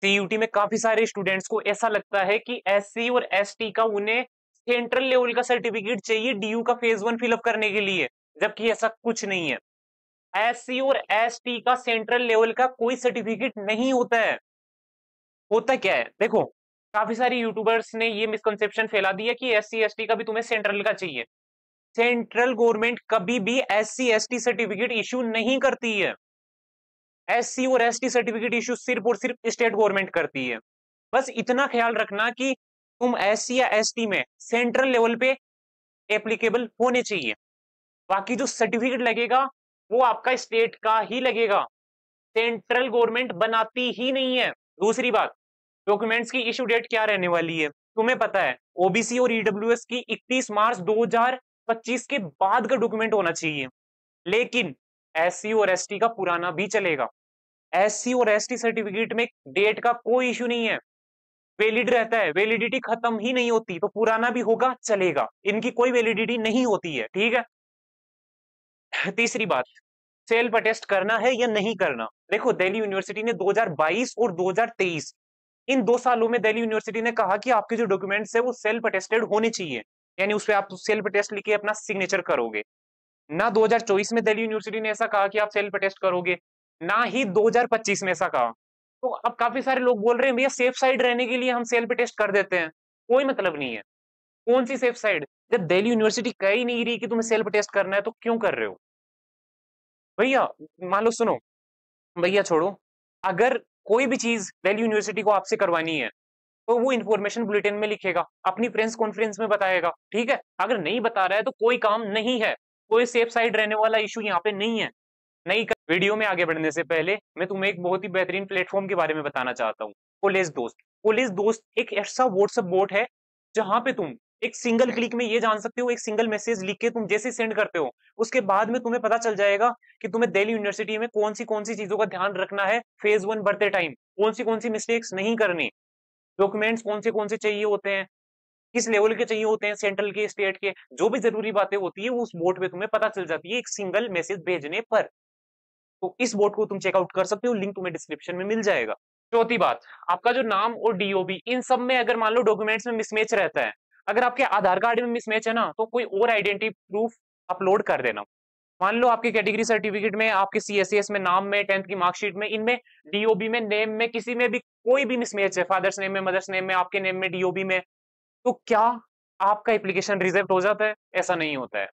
CUT में काफी सारे स्टूडेंट्स को ऐसा लगता है कि एससी और एसटी का उन्हें सेंट्रल लेवल का सर्टिफिकेट चाहिए डीयू का फेज 1 फिलअप करने के लिए, जबकि ऐसा कुछ नहीं है। एससी और एसटी का सेंट्रल लेवल का कोई सर्टिफिकेट नहीं होता है। होता क्या है देखो, काफी सारे यूट्यूबर्स ने ये मिसकंसेप्शन फैला दिया कि एससी एसटी का भी तुम्हें सेंट्रल का चाहिए। सेंट्रल गवर्नमेंट कभी भी एससी एसटी सर्टिफिकेट इशू नहीं करती है। एससी और एसटी सर्टिफिकेट इशू सिर्फ और सिर्फ स्टेट गवर्नमेंट करती है। बस इतना ख्याल रखना कि तुम एससी या एसटी में सेंट्रल लेवल पे एप्लीकेबल होने चाहिए। बाकी जो सर्टिफिकेट लगेगा वो आपका स्टेट का ही लगेगा, सेंट्रल गवर्नमेंट बनाती ही नहीं है। दूसरी बात, डॉक्यूमेंट्स की इशू डेट क्या रहने वाली है तुम्हें पता है? ओबीसी और ईडब्ल्यूएस की 31 मार्च 2025 के बाद का डॉक्यूमेंट होना चाहिए, लेकिन एससी और एसटी का पुराना भी चलेगा। एससी और एसटी सर्टिफिकेट में डेट का कोई इशू नहीं है, वैलिड रहता है, वैलिडिटी खत्म ही नहीं होती, तो पुराना भी होगा चलेगा, इनकी कोई वैलिडिटी नहीं होती है, ठीक है। तीसरी बात, सेल्फ अटेस्ट करना है या नहीं करना। देखो, दिल्ली यूनिवर्सिटी ने 2022 और 2023 इन 2 सालों में दिल्ली यूनिवर्सिटी ने कहा कि आपके जो डॉक्यूमेंट्स है वो सेल्फ अटेस्टेड होने चाहिए, यानी उस पे आप सेल्फ अटेस्ट लिख के अपना सिग्नेचर करोगे। ना 2024 में दिल्ली यूनिवर्सिटी ने ऐसा कहा कि आप सेल्फ अटेस्ट करोगे, ना ही 2025 में ऐसा कहा। तो अब काफी सारे लोग बोल रहे हैं भैया सेफ साइड रहने के लिए हम सेल्फ अटेस्ट कर देते हैं। कोई मतलब नहीं है। कौन सी सेफ साइड? जब दिल्ली यूनिवर्सिटी कह ही नहीं रही कि तुम्हें सेल्फ अटेस्ट करना है तो क्यों कर रहे हो भैया? मान लो, सुनो भैया, छोड़ो। अगर कोई भी चीज दिल्ली यूनिवर्सिटी को आपसे करवानी है तो वो इन्फॉर्मेशन बुलेटिन में लिखेगा, अपनी प्रेस कॉन्फ्रेंस में बताएगा, ठीक है। अगर नहीं बता रहा है तो कोई काम नहीं है, कोई सेफ साइड रहने वाला इशू यहाँ पे नहीं है। नहीं कर... वीडियो में आगे बढ़ने से पहले मैं तुम्हें एक बहुत ही बेहतरीन प्लेटफॉर्म के बारे में बताना चाहता हूँ, कॉलेज दोस्त। कॉलेज दोस्त एक ऐसा व्हाट्सएप बोट है जहां पे तुम एक सिंगल क्लिक में ये जान सकते हो, एक सिंगल मैसेज लिख के तुम जैसे सेंड करते हो उसके बाद में तुम्हें पता चल जाएगा कि तुम्हें दिल्ली यूनिवर्सिटी में कौन सी चीजों का ध्यान रखना है फेज 1 बढ़ते टाइम, कौन सी मिस्टेक्स नहीं करनी, डॉक्यूमेंट्स कौन से चाहिए होते हैं, किस लेवल के चाहिए होते हैं, सेंट्रल के स्टेट के, जो भी जरूरी बातें होती है वो उस बोर्ड पे तुम्हें पता चल जाती है एक सिंगल मैसेज भेजने पर। तो इस बोर्ड को तुम चेकआउट कर सकते हो, लिंक तुम्हें डिस्क्रिप्शन में मिल जाएगा। चौथी बात, आपका जो नाम और डीओबी इन सब में अगर मान लो डॉक्यूमेंट्स में मिसमैच रहता है, अगर आपके आधार कार्ड में मिसमैच है ना तो कोई और आइडेंटिटी प्रूफ अपलोड कर देना। मान लो आपके कैटेगरी सर्टिफिकेट में, आपके सीएससीएस में, नाम में, 10th की मार्कशीट में, इनमें डीओबी में, नेम में, किसी में भी कोई भी मिसमैच है, फादर्स नेम में, मदर्स नेम में, आपके नेम में, डीओबी में, तो क्या आपका एप्लीकेशन रिजेक्ट हो जाता है? ऐसा नहीं होता है।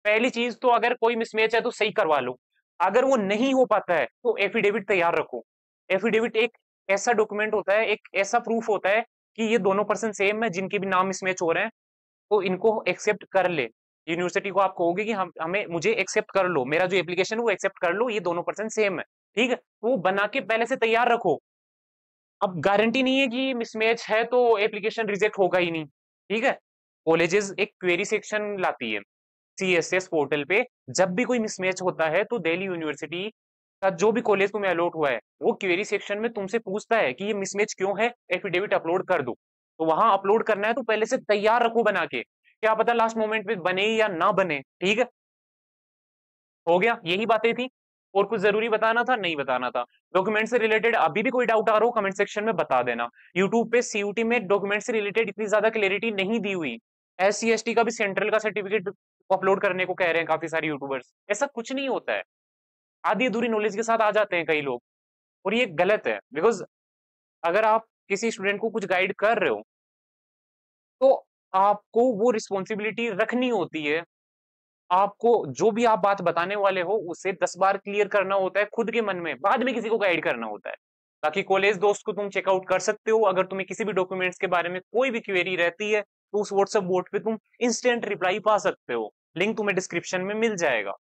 पहली चीज तो अगर कोई मिसमैच है तो सही करवा लो, अगर वो नहीं हो पाता है तो एफिडेविट तैयार रखो। एफिडेविट एक ऐसा डॉक्यूमेंट होता है, एक ऐसा प्रूफ होता है कि ये दोनों पर्सन सेम है जिनके भी नाम मिसमैच हो रहे हैं, तो इनको एक्सेप्ट कर ले। यूनिवर्सिटी को आप कहोगे कि हम हमें मुझे एक्सेप्ट कर लो, मेरा जो एप्लीकेशन है वो एक्सेप्ट कर लो, ये दोनों पर्सन सेम है, ठीक है। तो वो बना के पहले से तैयार रखो। अब गारंटी नहीं है कि मिसमैच है तो एप्लीकेशन रिजेक्ट होगा ही नहीं, ठीक है। कॉलेजेस एक क्वेरी सेक्शन लाती है सीएसएस पोर्टल पे, जब भी कोई मिसमैच होता है तो दिल्ली यूनिवर्सिटी का जो भी कॉलेज तुम्हें अलॉट हुआ है वो क्वेरी सेक्शन में तुमसे पूछता है कि ये मिसमैच क्यों है, एफिडेविट अपलोड कर दो। तो वहां अपलोड करना है तो पहले से तैयार रखो बना के, क्या पता लास्ट मोमेंट पे बने या ना बने, ठीक है। हो गया, यही बातें थी। और कुछ जरूरी बताना था? नहीं बताना था। डॉक्यूमेंट से रिलेटेड अभी भी कोई डाउट आ रहा हो कमेंट सेक्शन में बता देना। यूट्यूब पे सीयूटी में डॉक्यूमेंट से रिलेटेड इतनी ज्यादा क्लियरिटी नहीं दी हुई। एससी एसटी का भी सेंट्रल का सर्टिफिकेट अपलोड करने को कह रहे हैं काफी सारे यूट्यूबर्स, ऐसा कुछ नहीं होता है। आधी अधूरी नॉलेज के साथ आ जाते हैं कई लोग, और ये गलत है। बिकॉज अगर आप किसी स्टूडेंट को कुछ गाइड कर रहे हो तो आपको वो रिस्पॉन्सिबिलिटी रखनी होती है। आपको जो भी आप बात बताने वाले हो उसे 10 बार क्लियर करना होता है खुद के मन में, बाद में किसी को गाइड करना होता है। बाकी कॉलेज दोस्त को तुम चेकआउट कर सकते हो, अगर तुम्हें किसी भी डॉक्यूमेंट्स के बारे में कोई भी क्वेरी रहती है तो उस व्हाट्सएप बोर्ड पे तुम इंस्टेंट रिप्लाई पा सकते हो, लिंक तुम्हें डिस्क्रिप्शन में मिल जाएगा।